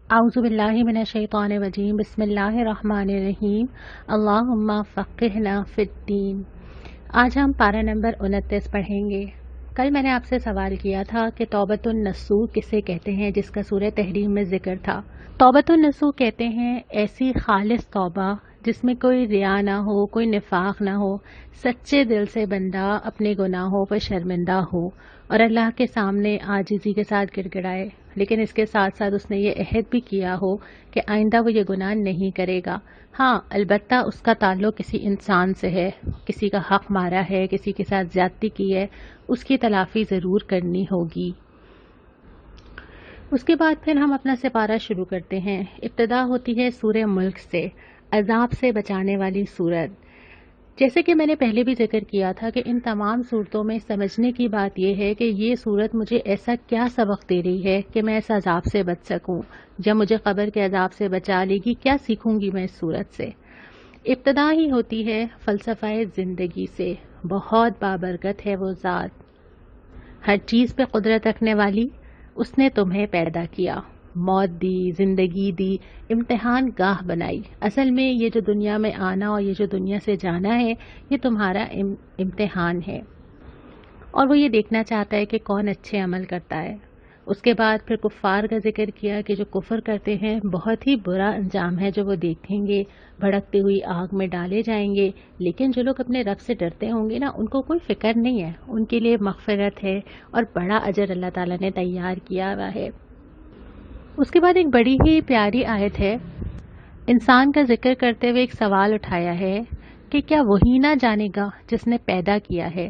اعوذ باللہ من الشیطان الرجیم بسم اللہ الرحمن الرحیم اللہم فقہنا فی الدین۔ آج ہم پارہ نمبر 29 پڑھیں گے۔ کل میں نے آپ سے سوال کیا تھا کہ توبۃ النصوح کسے کہتے ہیں، جس کا سورہ تحریم میں ذکر تھا۔ توبۃ النصوح کہتے ہیں ایسی خالص توبہ جس میں کوئی ریا نہ ہو، کوئی نفاق نہ ہو، سچے دل سے بندہ اپنے گناہوں پر شرمندہ ہو اور اللہ کے سامنے عاجزی کے ساتھ گڑ گڑائے، لیکن اس کے ساتھ ساتھ اس نے یہ عہد بھی کیا ہو کہ آئندہ وہ یہ گناہ نہیں کرے گا۔ ہاں، البتہ اس کا تعلق کسی انسان سے ہے، کسی کا حق مارا ہے، کسی کے ساتھ زیادتی کی ہے، اس کی تلافی ضرور کرنی ہوگی۔ اس کے بعد پھر ہم اپنا سپارہ شروع کرتے ہیں۔ ابتدا ہوتی ہے سورہ ملک سے، عذاب سے بچانے والی سورت۔ جیسے کہ میں نے پہلے بھی ذکر کیا تھا کہ ان تمام صورتوں میں سمجھنے کی بات یہ ہے کہ یہ صورت مجھے ایسا کیا سبق دے رہی ہے کہ میں اس عذاب سے بچ سکوں، جب مجھے قبر کے عذاب سے بچا لے گی، کیا سیکھوں گی میں اس صورت سے۔ ابتدا ہی ہوتی ہے فلسفہ زندگی سے۔ بہت بابرکت ہے وہ ذات، ہر چیز پہ قدرت رکھنے والی، اس نے تمہیں پیدا کیا، موت دی، زندگی دی، امتحان گاہ بنائی۔ اصل میں یہ جو دنیا میں آنا اور یہ جو دنیا سے جانا ہے، یہ تمہارا امتحان ہے، اور وہ یہ دیکھنا چاہتا ہے کہ کون اچھے عمل کرتا ہے۔ اس کے بعد پھر کفار کا ذکر کیا کہ جو کفر کرتے ہیں بہت ہی برا انجام ہے جو وہ دیکھیں گے، بھڑکتی ہوئی آگ میں ڈالے جائیں گے۔ لیکن جو لوگ اپنے رب سے ڈرتے ہوں گے نا، ان کو کوئی فکر نہیں ہے، ان کے لیے مغفرت ہے اور بڑا اجر اللہ تعالیٰ نے تیار کیا ہوا ہے۔ اس کے بعد ایک بڑی ہی پیاری آیت ہے، انسان کا ذکر کرتے ہوئے ایک سوال اٹھایا ہے کہ کیا وہی نہ جانے گا جس نے پیدا کیا ہے۔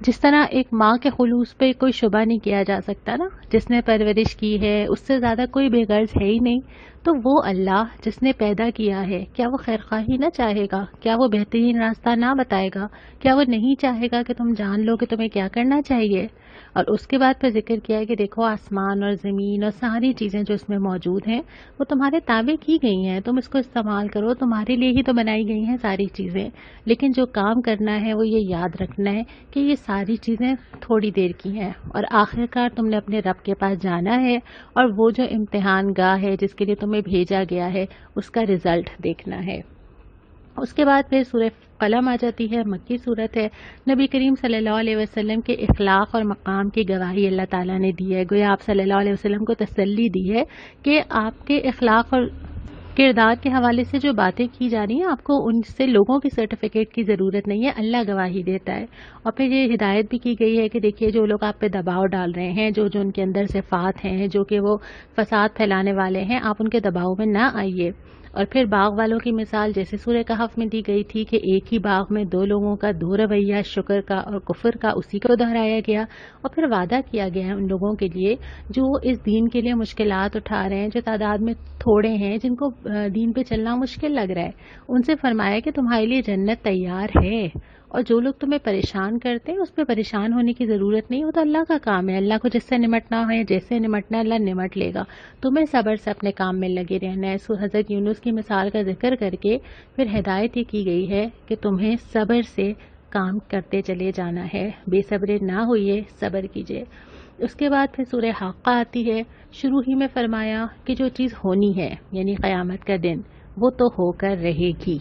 جس طرح ایک ماں کے خلوص پہ کوئی شبہ نہیں کیا جا سکتا نا، جس نے پرورش کی ہے اس سے زیادہ کوئی بے غرض ہے ہی نہیں، تو وہ اللہ جس نے پیدا کیا ہے، کیا وہ خیرخواہی نہ چاہے گا؟ کیا وہ بہترین راستہ نہ بتائے گا؟ کیا وہ نہیں چاہے گا کہ تم جان لو کہ تمہیں کیا کرنا چاہیے؟ اور اس کے بعد پھر ذکر کیا ہے کہ دیکھو آسمان اور زمین اور ساری چیزیں جو اس میں موجود ہیں وہ تمہارے تابع کی گئی ہیں، تم اس کو استعمال کرو، تمہارے لیے ہی تو بنائی گئی ہیں ساری چیزیں۔ لیکن جو کام کرنا ہے وہ یہ یاد رکھنا ہے کہ یہ ساری چیزیں تھوڑی دیر کی ہیں، اور آخرکار تم نے اپنے رب کے پاس جانا ہے، اور وہ جو امتحان گاہ ہے جس کے لیے تمہیں بھیجا گیا ہے اس کا رزلٹ دیکھنا ہے۔ اس کے بعد پھر سورہ قلم آ جاتی ہے، مکی صورت ہے۔ نبی کریم صلی اللہ علیہ وسلم کے اخلاق اور مقام کی گواہی اللہ تعالیٰ نے دی ہے۔ گویا آپ صلی اللہ علیہ وسلم کو تسلی دی ہے کہ آپ کے اخلاق اور کردار کے حوالے سے جو باتیں کی جا رہی ہیں، آپ کو ان سے لوگوں کی سرٹیفکیٹ کی ضرورت نہیں ہے، اللہ گواہی دیتا ہے۔ اور پھر یہ ہدایت بھی کی گئی ہے کہ دیکھیے جو لوگ آپ پہ دباؤ ڈال رہے ہیں، جو ان کے اندر صفات ہیں، جو کہ وہ فساد پھیلانے والے ہیں، آپ ان کے دباؤ میں نہ آئیے۔ اور پھر باغ والوں کی مثال جیسے سورہ کہف میں دی گئی تھی کہ ایک ہی باغ میں دو لوگوں کا دو رویہ، شکر کا اور کفر کا، اسی کو دہرایا گیا، اور پھر وعدہ کیا گیا ہے ان لوگوں کے لیے جو اس دین کے لیے مشکلات اٹھا رہے ہیں، جو تعداد میں تھوڑے ہیں، جن کو دین پہ چلنا مشکل لگ رہا ہے، ان سے فرمایا کہ تمہارے لیے جنت تیار ہے، اور جو لوگ تمہیں پریشان کرتے ہیں اس پہ پریشان ہونے کی ضرورت نہیں، وہ تو اللہ کا کام ہے، اللہ کو جس سے نمٹنا ہے، جیسے نمٹنا ہے اللہ نمٹ لے گا، تمہیں صبر سے اپنے کام میں لگے رہنا ہے۔ سو حضرت یونس کی مثال کا ذکر کر کے پھر ہدایت یہ کی گئی ہے کہ تمہیں صبر سے کام کرتے چلے جانا ہے، بے صبرے نہ ہوئیے، صبر کیجیے۔ اس کے بعد پھر سورہ حاقہ آتی ہے۔ شروع ہی میں فرمایا کہ جو چیز ہونی ہے یعنی قیامت کا دن، وہ تو ہو کر رہے گی۔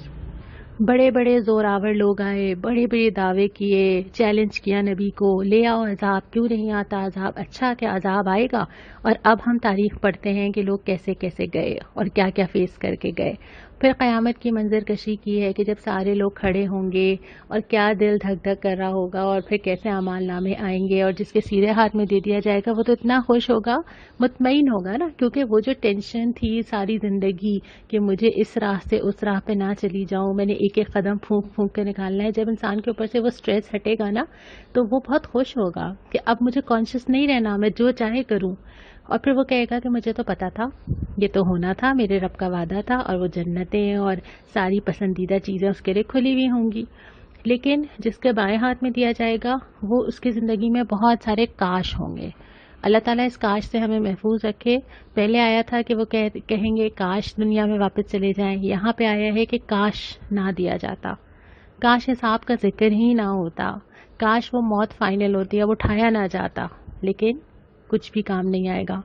بڑے بڑے زوراور لوگ آئے، بڑے بڑے دعوے کیے، چیلنج کیا نبی کو، لے آؤ عذاب، کیوں نہیں آتا عذاب، اچھا کہ عذاب آئے گا۔ اور اب ہم تاریخ پڑھتے ہیں کہ لوگ کیسے کیسے گئے اور کیا کیا فیس کر کے گئے۔ پھر قیامت کی منظر کشی کی ہے کہ جب سارے لوگ کھڑے ہوں گے اور کیا دل دھک دھک کر رہا ہوگا، اور پھر کیسے اعمال نامے آئیں گے، اور جس کے سیدھے ہاتھ میں دے دیا جائے گا وہ تو اتنا خوش ہوگا، مطمئن ہوگا نا، کیونکہ وہ جو ٹینشن تھی ساری زندگی کہ مجھے اس راہ سے اس راہ پہ نہ چلی جاؤں، میں نے ایک ایک قدم پھونک پھونک کے نکالنا ہے، جب انسان کے اوپر سے وہ سٹریس ہٹے گا نا تو وہ بہت خوش ہوگا کہ اب مجھے کانشیس نہیں رہنا، میں جو چاہے کروں۔ اور پھر وہ کہے گا کہ مجھے تو پتا تھا، یہ تو ہونا تھا، میرے رب کا وعدہ تھا، اور وہ جنتیں اور ساری پسندیدہ چیزیں اس کے لیے کھلی ہوئی ہوں گی۔ لیکن جس کے بائیں ہاتھ میں دیا جائے گا وہ اس کی زندگی میں بہت سارے کاش ہوں گے۔ اللہ تعالیٰ اس کاش سے ہمیں محفوظ رکھے۔ پہلے آیا تھا کہ وہ کہیں گے کاش دنیا میں واپس چلے جائیں، یہاں پہ آیا ہے کہ کاش نہ دیا جاتا، کاش حساب کا ذکر ہی نہ ہوتا، کاش وہ موت فائنل ہوتی ہے، وہ اٹھایا نہ جاتا، لیکن کچھ بھی کام نہیں آئے گا۔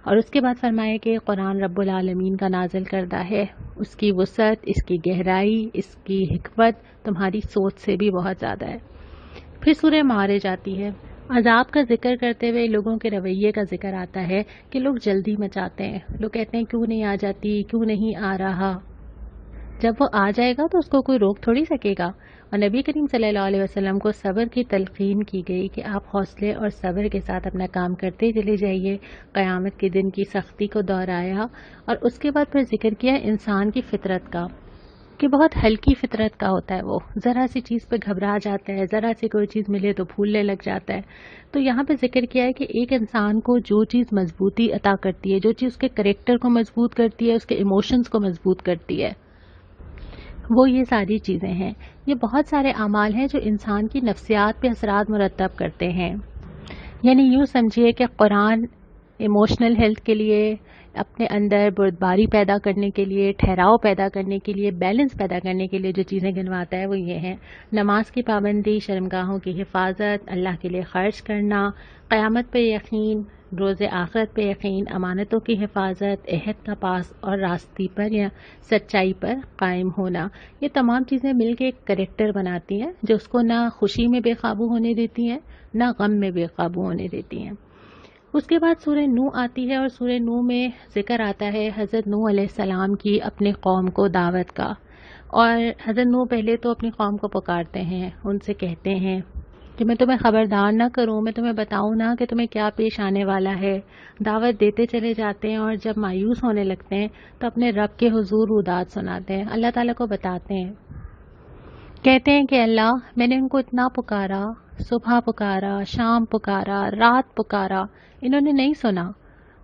اور اس کے بعد فرمایا کہ قرآن رب العالمین کا نازل کردہ ہے، اس کی وسعت، اس کی گہرائی، اس کی حکمت تمہاری سوچ سے بھی بہت زیادہ ہے۔ پھر سورہ معارج آتی ہے۔ عذاب کا ذکر کرتے ہوئے لوگوں کے رویے کا ذکر آتا ہے کہ لوگ جلدی مچاتے ہیں، لوگ کہتے ہیں کیوں نہیں آ جاتی، کیوں نہیں آ رہا۔ جب وہ آ جائے گا تو اس کو کوئی روک تھوڑی سکے گا۔ اور نبی کریم صلی اللہ علیہ وسلم کو صبر کی تلقین کی گئی کہ آپ حوصلے اور صبر کے ساتھ اپنا کام کرتے چلے جائیے۔ قیامت کے دن کی سختی کو دہرایا اور اس کے بعد پھر ذکر کیا انسان کی فطرت کا، کہ بہت ہلکی فطرت کا ہوتا ہے، وہ ذرا سی چیز پہ گھبرا جاتا ہے، ذرا سی کوئی چیز ملے تو پھولنے لگ جاتا ہے۔ تو یہاں پہ ذکر کیا ہے کہ ایک انسان کو جو چیز مضبوطی عطا کرتی ہے، جو چیز اس کے کریکٹر کو مضبوط کرتی ہے، اس کے ایموشنز کو مضبوط کرتی ہے، وہ یہ ساری چیزیں ہیں۔ یہ بہت سارے اعمال ہیں جو انسان کی نفسیات پہ اثرات مرتب کرتے ہیں۔ یعنی یوں سمجھیے کہ قرآن ایموشنل ہیلتھ کے لیے، اپنے اندر بردباری پیدا کرنے کے لیے، ٹھہراؤ پیدا کرنے کے لیے، بیلنس پیدا کرنے کے لیے جو چیزیں گنواتا ہے وہ یہ ہیں: نماز کی پابندی، شرمگاہوں کی حفاظت، اللہ کے لیے خرچ کرنا، قیامت پہ یقین، روز آخرت پہ یقین، امانتوں کی حفاظت، عہد کا پاس اور راستی پر یا سچائی پر قائم ہونا۔ یہ تمام چیزیں مل کے ایک کریکٹر بناتی ہیں جو اس کو نہ خوشی میں بے قابو ہونے دیتی ہیں، نہ غم میں بے قابو ہونے دیتی ہیں۔ اس کے بعد سورہ نوح آتی ہے، اور سورہ نوح میں ذکر آتا ہے حضرت نوح علیہ السلام کی اپنے قوم کو دعوت کا۔ اور حضرت نوح پہلے تو اپنی قوم کو پکارتے ہیں، ان سے کہتے ہیں کہ میں تمہیں خبردار نہ کروں، میں تمہیں بتاؤں نہ کہ تمہیں کیا پیش آنے والا ہے۔ دعوت دیتے چلے جاتے ہیں، اور جب مایوس ہونے لگتے ہیں تو اپنے رب کے حضور اداد سناتے ہیں، اللہ تعالیٰ کو بتاتے ہیں، کہتے ہیں کہ اللہ، میں نے ان کو اتنا پکارا، صبح پکارا، شام پکارا، رات پکارا، انہوں نے نہیں سنا،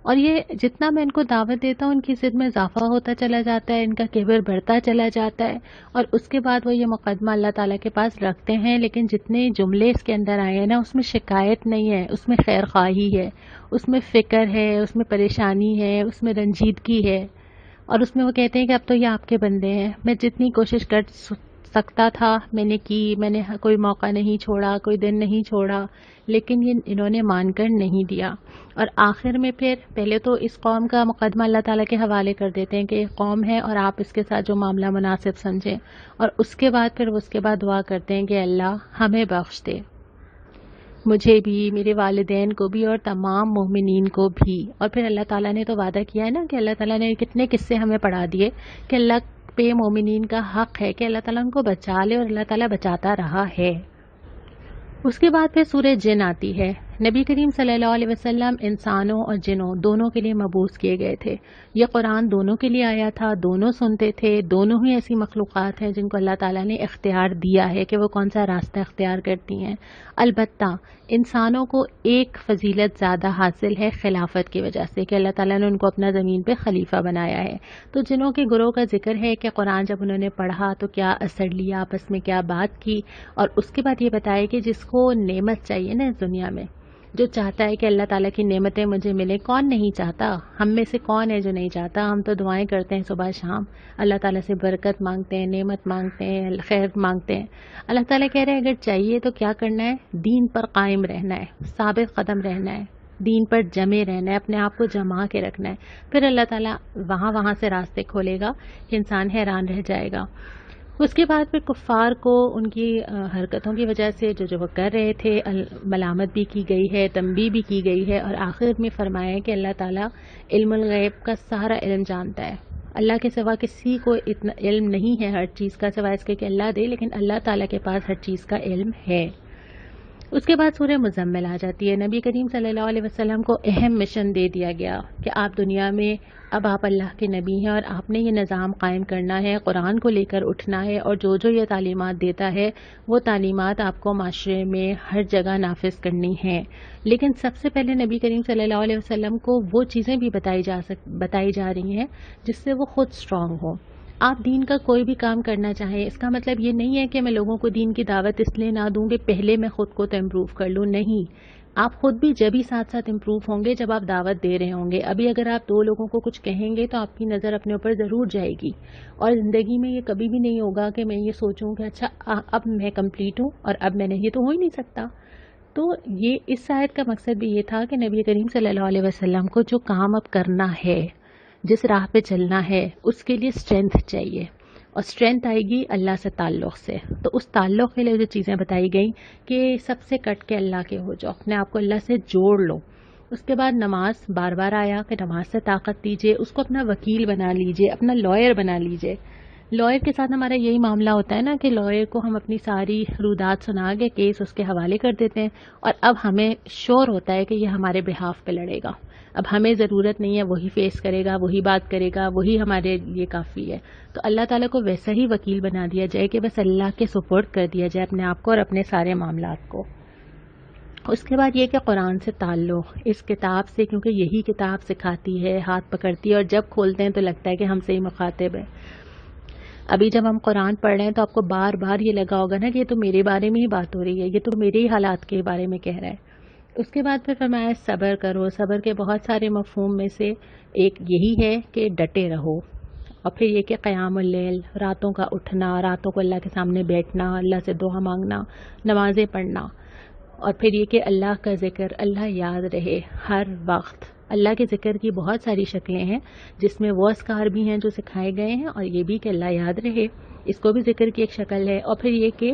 اور یہ جتنا میں ان کو دعوت دیتا ہوں ان کی ضد میں اضافہ ہوتا چلا جاتا ہے، ان کا کبر بڑھتا چلا جاتا ہے، اور اس کے بعد وہ یہ مقدمہ اللہ تعالیٰ کے پاس رکھتے ہیں۔ لیکن جتنے جملے اس کے اندر آئے ہیں نا، اس میں شکایت نہیں ہے، اس میں خیر خواہی ہے، اس میں فکر ہے، اس میں پریشانی ہے، اس میں رنجیدگی ہے، اور اس میں وہ کہتے ہیں کہ اب تو یہ آپ کے بندے ہیں، میں جتنی کوشش کر سکتا تھا میں نے کی، میں نے کوئی موقع نہیں چھوڑا، کوئی دن نہیں چھوڑا، لیکن یہ انہوں نے مان کر نہیں دیا۔ اور آخر میں پھر پہلے تو اس قوم کا مقدمہ اللہ تعالیٰ کے حوالے کر دیتے ہیں کہ یہ قوم ہے اور آپ اس کے ساتھ جو معاملہ مناسب سمجھیں، اور اس کے بعد دعا کرتے ہیں کہ اللہ ہمیں بخش دے، مجھے بھی، میرے والدین کو بھی، اور تمام مومنین کو بھی۔ اور پھر اللہ تعالیٰ نے تو وعدہ کیا ہے نا کہ اللہ تعالیٰ نے کتنے قصے ہمیں پڑھا دیے کہ اللہ پہ مومنین کا حق ہے کہ اللہ تعالیٰ ان کو بچا لے، اور اللہ تعالیٰ بچاتا رہا ہے۔ اس کے بعد پھر سورہ جن آتی ہے۔ نبی کریم صلی اللہ علیہ وسلم انسانوں اور جنوں دونوں کے لیے مبعوث کیے گئے تھے۔ یہ قرآن دونوں کے لیے آیا تھا، دونوں سنتے تھے، دونوں ہی ایسی مخلوقات ہیں جن کو اللہ تعالیٰ نے اختیار دیا ہے کہ وہ کون سا راستہ اختیار کرتی ہیں۔ البتہ انسانوں کو ایک فضیلت زیادہ حاصل ہے خلافت کی وجہ سے کہ اللہ تعالیٰ نے ان کو اپنا زمین پہ خلیفہ بنایا ہے۔ تو جنوں کے گروہ کا ذکر ہے کہ قرآن جب انہوں نے پڑھا تو کیا اثر لیا، آپس میں کیا بات کی، اور اس کے بعد یہ بتایا کہ جس کو نعمت چاہیے نا اس دنیا میں، جو چاہتا ہے کہ اللہ تعالیٰ کی نعمتیں مجھے ملیں، کون نہیں چاہتا؟ ہم میں سے کون ہے جو نہیں چاہتا؟ ہم تو دعائیں کرتے ہیں صبح شام، اللہ تعالیٰ سے برکت مانگتے ہیں، نعمت مانگتے ہیں، خیر مانگتے ہیں۔ اللہ تعالیٰ کہہ رہے ہیں اگر چاہیے تو کیا کرنا ہے؟ دین پر قائم رہنا ہے، ثابت قدم رہنا ہے، دین پر جمے رہنا ہے، اپنے آپ کو جما کے رکھنا ہے، پھر اللہ تعالیٰ وہاں سے راستے کھولے گا کہ انسان حیران رہ جائے گا۔ اس کے بعد پھر کفار کو ان کی حرکتوں کی وجہ سے جو وہ کر رہے تھے ملامت بھی کی گئی ہے، تنبیہ بھی کی گئی ہے، اور آخر میں فرمایا ہے کہ اللہ تعالیٰ علم الغیب کا سارا علم جانتا ہے۔ اللہ کے سوا کسی کو اتنا علم نہیں ہے ہر چیز کا، سوائے اس کے کہ اللہ دے، لیکن اللہ تعالیٰ کے پاس ہر چیز کا علم ہے۔ اس کے بعد سورہ مزمل آ جاتی ہے۔ نبی کریم صلی اللہ علیہ وسلم کو اہم مشن دے دیا گیا کہ آپ دنیا میں اب آپ اللہ کے نبی ہیں، اور آپ نے یہ نظام قائم کرنا ہے، قرآن کو لے کر اٹھنا ہے، اور جو یہ تعلیمات دیتا ہے وہ تعلیمات آپ کو معاشرے میں ہر جگہ نافذ کرنی ہیں۔ لیکن سب سے پہلے نبی کریم صلی اللہ علیہ وسلم کو وہ چیزیں بھی بتائی جا رہی ہیں جس سے وہ خود اسٹرانگ ہوں۔ آپ دین کا کوئی بھی کام کرنا چاہیں، اس کا مطلب یہ نہیں ہے کہ میں لوگوں کو دین کی دعوت اس لیے نہ دوں کہ پہلے میں خود کو تو امپروو کر لوں، نہیں، آپ خود بھی جب ہی ساتھ ساتھ امپروو ہوں گے جب آپ دعوت دے رہے ہوں گے۔ ابھی اگر آپ دو لوگوں کو کچھ کہیں گے تو آپ کی نظر اپنے اوپر ضرور جائے گی، اور زندگی میں یہ کبھی بھی نہیں ہوگا کہ میں یہ سوچوں کہ اچھا اب میں کمپلیٹ ہوں اور اب میں نے، یہ تو ہو ہی نہیں سکتا۔ تو یہ اس آیت کا مقصد بھی یہ تھا کہ نبی کریم صلی اللہ علیہ وسلم کو جو کام اب کرنا ہے، جس راہ پہ چلنا ہے، اس کے لیے اسٹرینتھ چاہیے، اور اسٹرینتھ آئے گی اللہ سے تعلق سے. تو اس تعلق کے لیے جو چیزیں بتائی گئیں کہ سب سے کٹ کے اللہ کے ہو جاؤ، اپنے آپ کو اللہ سے جوڑ لو. اس کے بعد نماز بار بار آیا کہ نماز سے طاقت دیجیے، اس کو اپنا وکیل بنا لیجیے، اپنا لائر بنا لیجیے. لائر کے ساتھ ہمارا یہی معاملہ ہوتا ہے نا کہ لائر کو ہم اپنی ساری رودات سنا کے کیس اس کے حوالے کر دیتے ہیں، اور اب ہمیں شور ہوتا ہے کہ یہ ہمارے بہاف پہ لڑے گا. اب ہمیں ضرورت نہیں ہے، وہی فیس کرے گا، وہی بات کرے گا، وہی ہمارے لیے کافی ہے. تو اللہ تعالیٰ کو ویسا ہی وکیل بنا دیا جائے کہ بس اللہ کے سپرد کر دیا جائے اپنے آپ کو اور اپنے سارے معاملات کو. اس کے بعد یہ کہ قرآن سے تعلق، اس کتاب سے، کیونکہ یہی کتاب سکھاتی ہے، ہاتھ پکڑتی ہے، اور جب کھولتے ہیں تو لگتا ہے کہ ہم سے ہی مخاطب ہے. ابھی جب ہم قرآن پڑھ رہے ہیں تو آپ کو بار بار یہ لگا ہوگا نا کہ یہ تو میرے بارے میں ہی بات ہو رہی ہے، یہ تو میرے ہی حالات کے بارے میں کہہ رہا ہے. اس کے بعد پھر فرمایا صبر کرو. صبر کے بہت سارے مفہوم میں سے ایک یہی ہے کہ ڈٹے رہو، اور پھر یہ کہ قیام اللیل، راتوں کا اٹھنا، راتوں کو اللہ کے سامنے بیٹھنا، اللہ سے دعا مانگنا، نمازیں پڑھنا، اور پھر یہ کہ اللہ کا ذکر، اللہ یاد رہے ہر وقت. اللہ کے ذکر کی بہت ساری شکلیں ہیں جس میں وہ اذکار بھی ہیں جو سکھائے گئے ہیں، اور یہ بھی کہ اللہ یاد رہے، اس کو بھی ذکر کی ایک شکل ہے. اور پھر یہ کہ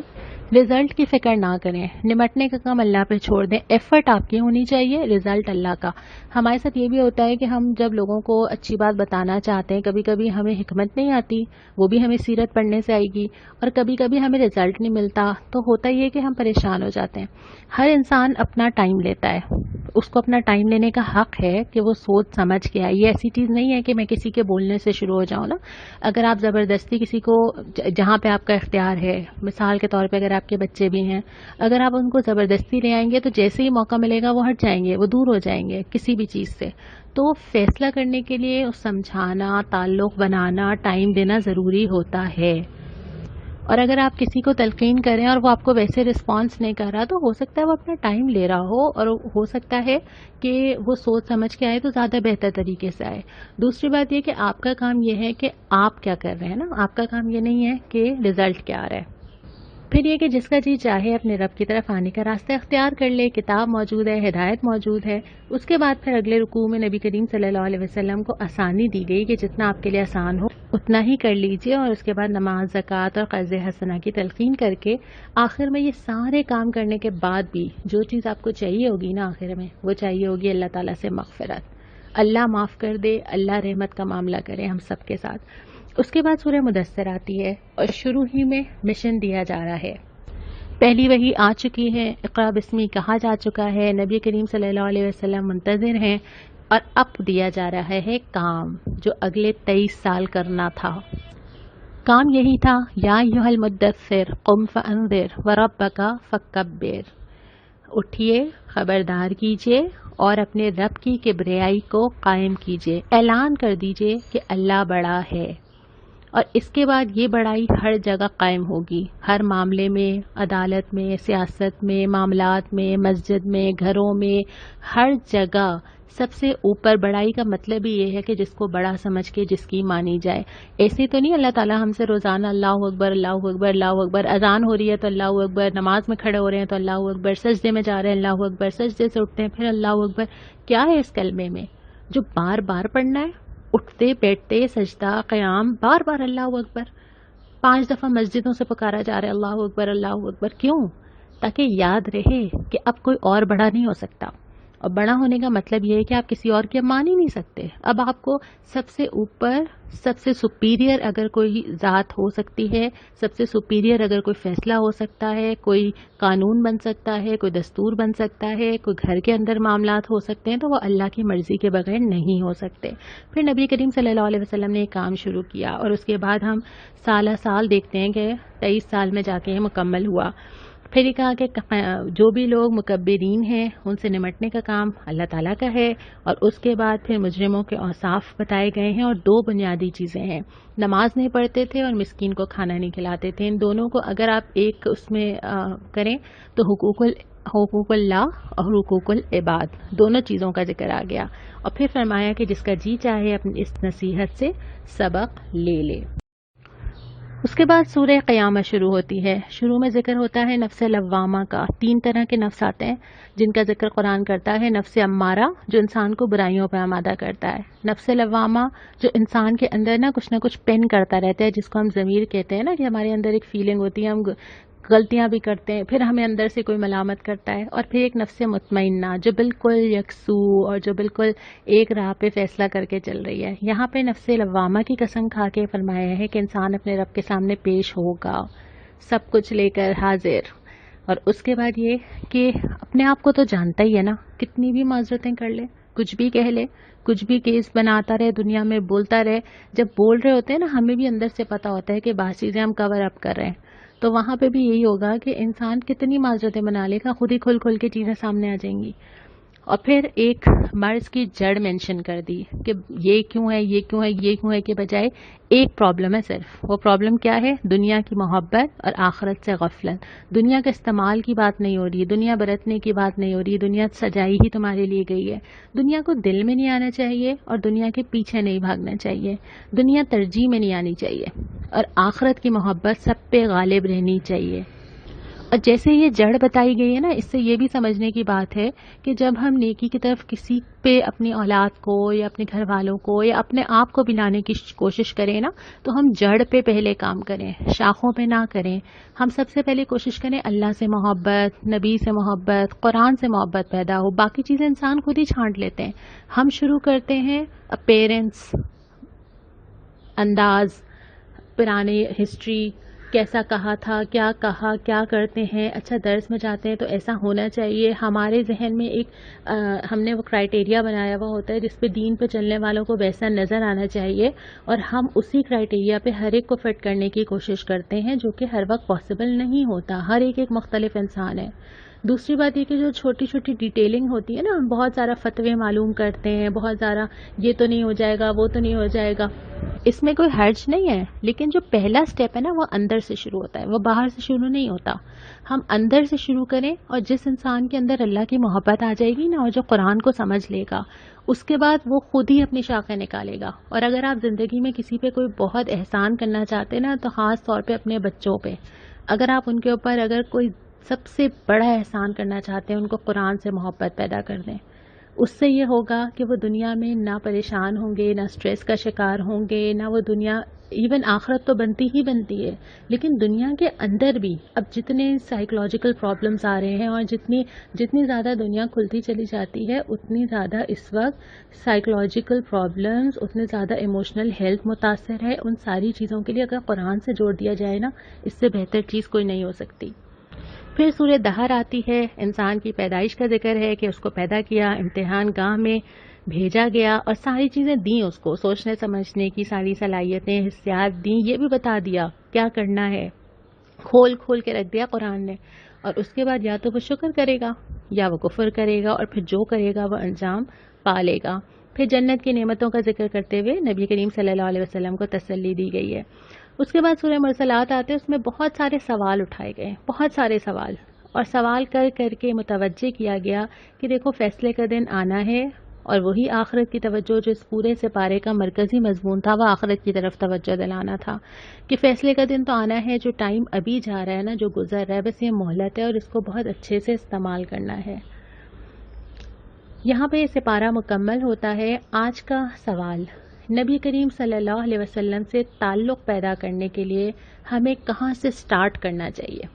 رزلٹ کی فکر نہ کریں، نمٹنے کا کام اللہ پہ چھوڑ دیں. ایفرٹ آپ کی ہونی چاہیے، رزلٹ اللہ کا. ہمارے ساتھ یہ بھی ہوتا ہے کہ ہم جب لوگوں کو اچھی بات بتانا چاہتے ہیں، کبھی کبھی ہمیں حکمت نہیں آتی، وہ بھی ہمیں سیرت پڑھنے سے آئے گی، اور کبھی کبھی ہمیں رزلٹ نہیں ملتا، تو ہوتا یہ کہ ہم پریشان ہو جاتے ہیں. ہر انسان اپنا ٹائم لیتا ہے، اس کو اپنا ٹائم لینے کا حق ہے کہ وہ سوچ سمجھ کے آئے. یہ ایسی چیز نہیں ہے کہ میں کسی کے بولنے سے شروع ہو جاؤں نا. اگر آپ زبردستی کسی کو، جہاں پہ آپ کا اختیار ہے، مثال کے طور پہ اگر آپ کے بچے بھی ہیں، اگر آپ ان کو زبردستی لے آئیں گے تو جیسے ہی موقع ملے گا وہ ہٹ جائیں گے، وہ دور ہو جائیں گے کسی بھی چیز سے. تو فیصلہ کرنے کے لیے سمجھانا، تعلق بنانا، ٹائم دینا ضروری ہوتا ہے. اور اگر آپ کسی کو تلقین کریں اور وہ آپ کو ویسے رسپانس نہیں کر رہا، تو ہو سکتا ہے وہ اپنا ٹائم لے رہا ہو، اور ہو سکتا ہے کہ وہ سوچ سمجھ کے آئے تو زیادہ بہتر طریقے سے آئے. دوسری بات یہ کہ آپ کا کام یہ ہے کہ آپ کیا کر رہے ہیں نا، آپ کا کام یہ نہیں ہے کہ رزلٹ کیا آ رہا ہے. پھر یہ کہ جس کا جی چاہے اپنے رب کی طرف آنے کا راستہ اختیار کر لے. کتاب موجود ہے، ہدایت موجود ہے. اس کے بعد پھر اگلے رکوع میں نبی کریم صلی اللہ علیہ وسلم کو آسانی دی گئی کہ جتنا آپ کے لیے آسان ہو اتنا ہی کر لیجئے. اور اس کے بعد نماز، زکوٰۃ اور قرض حسنہ کی تلقین کر کے آخر میں یہ سارے کام کرنے کے بعد بھی جو چیز آپ کو چاہیے ہوگی نا آخر میں، وہ چاہیے ہوگی اللہ تعالیٰ سے مغفرت. اللہ معاف کر دے، اللہ رحمت کا معاملہ کرے ہم سب کے ساتھ. اس کے بعد سورہ مدثر آتی ہے، اور شروع ہی میں مشن دیا جا رہا ہے. پہلی وحی آ چکی ہے، اقرا بسمی کہا جا چکا ہے، نبی کریم صلی اللہ علیہ وسلم منتظر ہیں، اور اب دیا جا رہا ہے کام جو اگلے 23 سال کرنا تھا. کام یہی تھا، یا ایھا المدثر قم فانذر وربک فکبر. اٹھیے، خبردار کیجیے اور اپنے رب کی کبریائی کو قائم کیجیے. اعلان کر دیجیے کہ اللہ بڑا ہے. اور اس کے بعد یہ بڑائی ہر جگہ قائم ہوگی، ہر معاملے میں، عدالت میں، سیاست میں، معاملات میں، مسجد میں، گھروں میں، ہر جگہ. سب سے اوپر بڑائی کا مطلب ہی یہ ہے کہ جس کو بڑا سمجھ کے جس کی مانی جائے. ایسے تو نہیں اللہ تعالیٰ ہم سے روزانہ اللہ اکبر اللہ اکبر اللہ اکبر، اذان ہو رہی ہے تو اللہ اکبر، نماز میں کھڑے ہو رہے ہیں تو اللہ اکبر، سجدے میں جا رہے ہیں اللہ اکبر، سجدے سے اٹھتے ہیں پھر اللہ اکبر. کیا ہے اس کلمے میں جو بار بار پڑھنا ہے؟ اٹھتے بیٹھتے سجدہ قیام بار بار اللہ اکبر. 5 دفعہ مسجدوں سے پکارا جا رہا ہے اللہ اکبر اللہ اکبر. کیوں؟ تاکہ یاد رہے کہ اب کوئی اور بڑا نہیں ہو سکتا. اور بڑا ہونے کا مطلب یہ ہے کہ آپ کسی اور کی اب مان ہی نہیں سکتے. اب آپ کو سب سے اوپر، سب سے سپیریئر اگر کوئی ذات ہو سکتی ہے، سب سے سپیریئر اگر کوئی فیصلہ ہو سکتا ہے، کوئی قانون بن سکتا ہے، کوئی دستور بن سکتا ہے، کوئی گھر کے اندر معاملات ہو سکتے ہیں، تو وہ اللہ کی مرضی کے بغیر نہیں ہو سکتے. پھر نبی کریم صلی اللہ علیہ وسلم نے ایک کام شروع کیا، اور اس کے بعد ہم سالہ سال دیکھتے ہیں کہ 23 سال میں جا کے یہ مکمل ہوا. پھر یہ کہا کہ جو بھی لوگ مکبرین ہیں ان سے نمٹنے کا کام اللہ تعالیٰ کا ہے. اور اس کے بعد پھر مجرموں کے اوصاف بتائے گئے ہیں، اور 2 بنیادی چیزیں ہیں، نماز نہیں پڑھتے تھے اور مسکین کو کھانا نہیں کھلاتے تھے. ان دونوں کو اگر آپ ایک اس میں کریں تو حقوق اللہ اور حقوق العباد دونوں چیزوں کا ذکر آ گیا. اور پھر فرمایا کہ جس کا جی چاہے اپنی اس نصیحت سے سبق لے لے. اس کے بعد سورہ قیامت شروع ہوتی ہے. شروع میں ذکر ہوتا ہے نفس لوامہ کا. 3 طرح کے نفس آتے ہیں جن کا ذکر قرآن کرتا ہے. نفس امارہ جو انسان کو برائیوں پہ آمادہ کرتا ہے. نفس لوامہ جو انسان کے اندر نا کچھ پین کرتا رہتا ہے، جس کو ہم ضمیر کہتے ہیں نا، کہ ہمارے اندر ایک فیلنگ ہوتی ہے، ہم غلطیاں بھی کرتے ہیں، پھر ہمیں اندر سے کوئی ملامت کرتا ہے. اور پھر ایک نفس مطمئنہ جو بالکل یکسو اور جو بالکل ایک راہ پہ فیصلہ کر کے چل رہی ہے. یہاں پہ نفس لوامہ کی قسم کھا کے فرمایا ہے کہ انسان اپنے رب کے سامنے پیش ہوگا سب کچھ لے کر حاضر. اور اس کے بعد یہ کہ اپنے آپ کو تو جانتا ہی ہے نا، کتنی بھی معذرتیں کر لے، کچھ بھی کہہ لے، کچھ بھی کیس بناتا رہے، دنیا میں بولتا رہے. جب بول رہے ہوتے ہیں نا، ہمیں بھی اندر سے پتا ہوتا ہے کہ بعض چیزیں ہم کور اپ کر رہے ہیں، تو وہاں پہ بھی یہی ہوگا کہ انسان کتنی معذرتیں بنا لے گا، خود ہی کھل کے چیزیں سامنے آ جائیں گی. اور پھر ایک مرض کی جڑ مینشن کر دی کہ یہ کیوں ہے، یہ کیوں ہے، یہ کیوں ہے، کے بجائے ایک پرابلم ہے صرف. وہ پرابلم کیا ہے؟ دنیا کی محبت اور آخرت سے غفلت. دنیا کا استعمال کی بات نہیں ہو رہی، دنیا برتنے کی بات نہیں ہو رہی. دنیا سجائی ہی تمہارے لیے گئی ہے. دنیا کو دل میں نہیں آنا چاہیے اور دنیا کے پیچھے نہیں بھاگنا چاہیے. دنیا ترجیح میں نہیں آنی چاہیے اور آخرت کی محبت سب پہ غالب رہنی چاہیے. اور جیسے یہ جڑ بتائی گئی ہے نا، اس سے یہ بھی سمجھنے کی بات ہے کہ جب ہم نیکی کی طرف کسی پہ اپنی اولاد کو یا اپنے گھر والوں کو یا اپنے آپ کو بھی لانے کی کوشش کریں نا، تو ہم جڑ پہ پہلے کام کریں، شاخوں پہ نہ کریں. ہم سب سے پہلے کوشش کریں اللہ سے محبت، نبی سے محبت، قرآن سے محبت پیدا ہو. باقی چیزیں انسان خود ہی چھانٹ لیتے ہیں. ہم شروع کرتے ہیں اپیرنس، انداز، پرانی ہسٹری، کیسا کہا تھا، کیا کہا، کیا کرتے ہیں. اچھا درس میں جاتے ہیں تو ایسا ہونا چاہیے. ہمارے ذہن میں ایک ہم نے وہ کرائٹیریا بنایا ہوا ہوتا ہے جس پہ دین پہ چلنے والوں کو ویسا نظر آنا چاہیے، اور ہم اسی کرائٹیریا پہ ہر ایک کو فٹ کرنے کی کوشش کرتے ہیں، جو کہ ہر وقت پاسبل نہیں ہوتا. ہر ایک مختلف انسان ہے. دوسری بات یہ کہ جو چھوٹی چھوٹی ڈیٹیلنگ ہوتی ہے نا، ہم بہت سارا فتوے معلوم کرتے ہیں، بہت سارا یہ تو نہیں ہو جائے گا، وہ تو نہیں ہو جائے گا. اس میں کوئی حرج نہیں ہے، لیکن جو پہلا سٹیپ ہے نا، وہ اندر سے شروع ہوتا ہے، وہ باہر سے شروع نہیں ہوتا. ہم اندر سے شروع کریں، اور جس انسان کے اندر اللہ کی محبت آ جائے گی نا، اور جو قرآن کو سمجھ لے گا، اس کے بعد وہ خود ہی اپنی شاخیں نکالے گا. اور اگر آپ زندگی میں کسی پہ کوئی بہت احسان کرنا چاہتے ہیں نا، تو خاص طور پہ اپنے بچوں پہ، اگر آپ ان کے اوپر اگر کوئی سب سے بڑا احسان کرنا چاہتے ہیں، ان کو قرآن سے محبت پیدا کر دیں. اس سے یہ ہوگا کہ وہ دنیا میں نہ پریشان ہوں گے، نہ سٹریس کا شکار ہوں گے، نہ وہ دنیا، ایون آخرت تو بنتی ہی بنتی ہے، لیکن دنیا کے اندر بھی اب جتنے سائیکولوجیکل پرابلمز آ رہے ہیں، اور جتنی زیادہ دنیا کھلتی چلی جاتی ہے، اتنی زیادہ اس وقت سائیکولوجیکل پرابلمز، اتنے زیادہ ایموشنل ہیلتھ متاثر ہے. ان ساری چیزوں کے لیے اگر قرآن سے جوڑ دیا جائے نا، اس سے بہتر چیز کوئی نہیں ہو سکتی. پھر سورہ دہر آتی ہے. انسان کی پیدائش کا ذکر ہے کہ اس کو پیدا کیا، امتحان گاہ میں بھیجا گیا، اور ساری چیزیں دیں اس کو، سوچنے سمجھنے کی ساری صلاحیتیں، حسیات دیں. یہ بھی بتا دیا کیا کرنا ہے، کھول کے رکھ دیا قرآن نے. اور اس کے بعد یا تو وہ شکر کرے گا یا وہ کفر کرے گا، اور پھر جو کرے گا وہ انجام پا لے گا. پھر جنت کی نعمتوں کا ذکر کرتے ہوئے نبی کریم صلی اللہ علیہ وسلم کو تسلی دی گئی ہے. اس کے بعد سورہ مرسلات آتے ہیں. اس میں بہت سارے سوال اٹھائے گئے، بہت سارے سوال، اور سوال کر کے متوجہ کیا گیا کہ دیکھو فیصلے کا دن آنا ہے، اور وہی آخرت کی توجہ جو اس پورے سپارے کا مرکزی مضمون تھا، وہ آخرت کی طرف توجہ دلانا تھا کہ فیصلے کا دن تو آنا ہے. جو ٹائم ابھی جا رہا ہے نا، جو گزر رہا ہے، بس یہ مہلت ہے، اور اس کو بہت اچھے سے استعمال کرنا ہے. یہاں پہ یہ سپارہ مکمل ہوتا ہے. آج کا سوال، نبی کریم صلی اللہ علیہ وسلم سے تعلق پیدا کرنے کے لیے ہمیں کہاں سے سٹارٹ کرنا چاہیے؟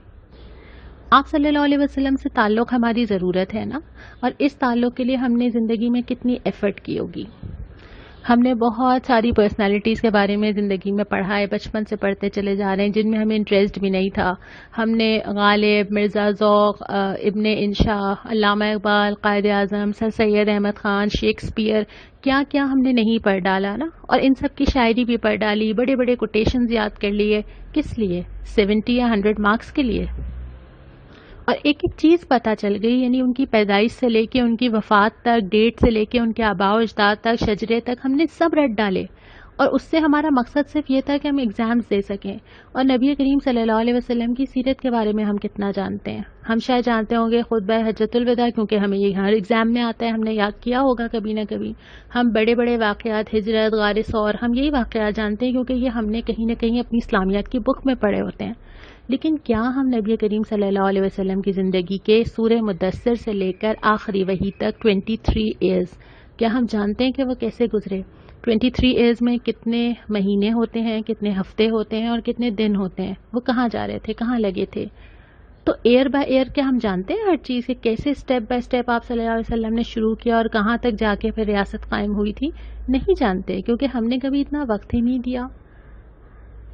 آپ صلی اللہ علیہ وسلم سے تعلق ہماری ضرورت ہے نا، اور اس تعلق کے لیے ہم نے زندگی میں کتنی ایفرٹ کی ہوگی. ہم نے بہت ساری پرسنالٹیز کے بارے میں زندگی میں پڑھا ہے، بچپن سے پڑھتے چلے جا رہے ہیں، جن میں ہمیں انٹرسٹ بھی نہیں تھا. ہم نے غالب، مرزا ذوق، ابن انشا، علامہ اقبال، قائد اعظم، سر سید احمد خان، شیکسپیئر، کیا ہم نے نہیں پڑھ ڈالا نا. اور ان سب کی شاعری بھی پڑھ ڈالی، بڑے بڑے کوٹیشنز یاد کر لیے. کس لیے؟ 70 یا 100 مارکس کے لیے. اور ایک چیز پتہ چل گئی، یعنی ان کی پیدائش سے لے کے ان کی وفات تک، ڈیٹ سے لے کے ان کے آباء و اجداد تک، شجرے تک، ہم نے سب رٹ ڈالے. اور اس سے ہمارا مقصد صرف یہ تھا کہ ہم ایگزامز دے سکیں. اور نبی کریم صلی اللہ علیہ وسلم کی سیرت کے بارے میں ہم کتنا جانتے ہیں؟ ہم شاید جانتے ہوں گے خطبہ حجۃ الوداع، کیونکہ ہمیں یہ ہر ایگزام میں آتا ہے، ہم نے یاد کیا ہوگا کبھی نہ کبھی. ہم بڑے بڑے واقعات، ہجرت، غار ثور، ہم یہی واقعات جانتے ہیں کیونکہ یہ ہم نے کہیں نہ کہیں اپنی اسلامیات کی بک میں پڑھے ہوتے ہیں. لیکن کیا ہم نبی کریم صلی اللہ علیہ وسلم کی زندگی کے سورہ مدثر سے لے کر آخری وحی تک 23 ایئرز، کیا ہم جانتے ہیں کہ وہ کیسے گزرے؟ 23 ایئرز میں کتنے مہینے ہوتے ہیں، کتنے ہفتے ہوتے ہیں اور کتنے دن ہوتے ہیں؟ وہ کہاں جا رہے تھے، کہاں لگے تھے؟ تو ایئر بائی ایئر کیا ہم جانتے ہیں ہر چیز، کہ کیسے سٹیپ بائی سٹیپ آپ صلی اللہ علیہ وسلم نے شروع کیا اور کہاں تک جا کے پھر ریاست قائم ہوئی تھی؟ نہیں جانتے، کیونکہ ہم نے کبھی اتنا وقت ہی نہیں دیا.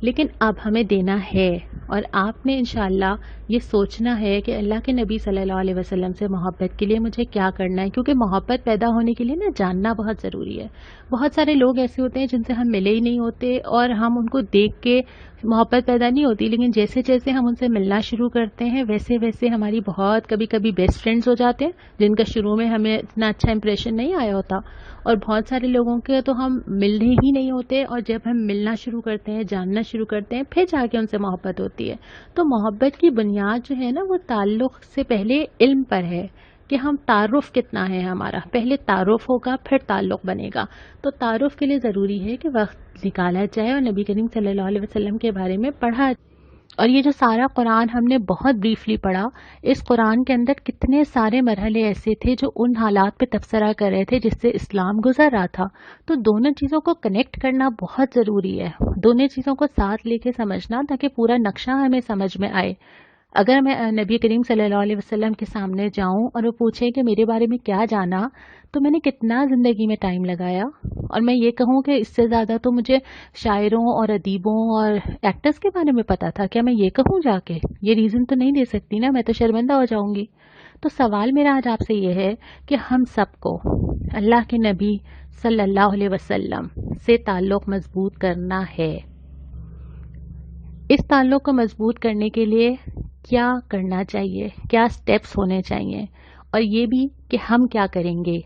لیکن اب ہمیں دینا ہے، اور آپ نے انشاءاللہ یہ سوچنا ہے کہ اللہ کے نبی صلی اللہ علیہ وسلم سے محبت کے لیے مجھے کیا کرنا ہے، کیونکہ محبت پیدا ہونے کے لیے نا جاننا بہت ضروری ہے. بہت سارے لوگ ایسے ہوتے ہیں جن سے ہم ملے ہی نہیں ہوتے اور ہم ان کو دیکھ کے محبت پیدا نہیں ہوتی، لیکن جیسے جیسے ہم ان سے ملنا شروع کرتے ہیں ویسے ویسے ہماری بہت کبھی کبھی بیسٹ فرینڈز ہو جاتے ہیں، جن کا شروع میں ہمیں اتنا اچھا امپریشن نہیں آیا ہوتا. اور بہت سارے لوگوں کے تو ہم ملنے ہی نہیں ہوتے، اور جب ہم ملنا شروع کرتے ہیں، جاننا شروع کرتے ہیں، پھر جا کے ان سے محبت ہوتی ہے. تو محبت کی بنیاد جو ہے نا وہ تعلق سے پہلے علم پر ہے، کہ ہم تعارف کتنا ہے ہمارا. پہلے تعارف ہوگا پھر تعلق بنے گا. تو تعارف کے لیے ضروری ہے کہ وقت نکالا جائے اور نبی کریم صلی اللہ علیہ وسلم کے بارے میں پڑھا جائے. اور یہ جو سارا قرآن ہم نے بہت بریفلی پڑھا، اس قرآن کے اندر کتنے سارے مرحلے ایسے تھے جو ان حالات پہ تبصرہ کر رہے تھے جس سے اسلام گزر رہا تھا. تو دونوں چیزوں کو کنیکٹ کرنا بہت ضروری ہے، دونوں چیزوں کو ساتھ لے کے سمجھنا تاکہ پورا نقشہ ہمیں سمجھ میں آئے. اگر میں نبی کریم صلی اللہ علیہ وسلم کے سامنے جاؤں اور وہ پوچھیں کہ میرے بارے میں کیا جانا، تو میں نے کتنا زندگی میں ٹائم لگایا. اور میں یہ کہوں کہ اس سے زیادہ تو مجھے شاعروں اور ادیبوں اور ایکٹرز کے بارے میں پتا تھا، کیا میں یہ کہوں جا کے؟ یہ ریزن تو نہیں دے سکتی نا، میں تو شرمندہ ہو جاؤں گی. تو سوال میرا آج آپ سے یہ ہے کہ ہم سب کو اللہ کے نبی صلی اللہ علیہ وسلم سے تعلق مضبوط کرنا ہے. اس تعلق کو مضبوط کرنے کے لیے کیا کرنا چاہیے، کیا سٹیپس ہونے چاہیے، اور یہ بھی کہ ہم کیا کریں گے.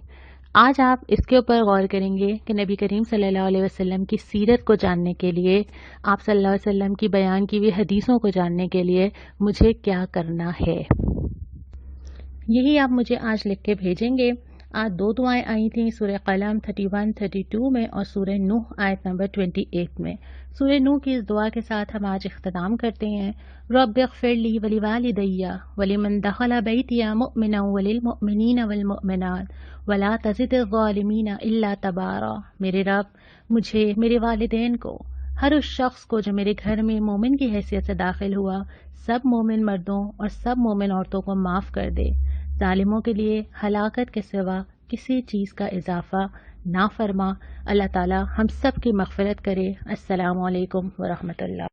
آج آپ اس کے اوپر غور کریں گے کہ نبی کریم صلی اللہ علیہ وسلم کی سیرت کو جاننے کے لیے، آپ صلی اللہ علیہ وسلم کی بیان کی ہوئی حدیثوں کو جاننے کے لیے مجھے کیا کرنا ہے. یہی آپ مجھے آج لکھ کے بھیجیں گے. آج 2 دعائیں آئی تھیں سورہ قلم 31 32 میں اور سورہ نوح آیت نمبر 28 میں. سورہ نوح کی اس دعا کے ساتھ ہم آج اختتام کرتے ہیں. رب اغفر لی ولوالدی ولمن دخل بیتی مؤمنا وللمؤمنین والمؤمنات ولا تزد الظالمین الا تبارا. میرے رب مجھے، میرے والدین کو، ہر اس شخص کو جو میرے گھر میں مومن کی حیثیت سے داخل ہوا، سب مومن مردوں اور سب مومن عورتوں کو معاف کر دے. ظالموں کے لیے ہلاکت کے سوا کسی چیز کا اضافہ نہ فرما. اللہ تعالی ہم سب کی مغفرت کرے. السلام علیکم ورحمۃ اللہ.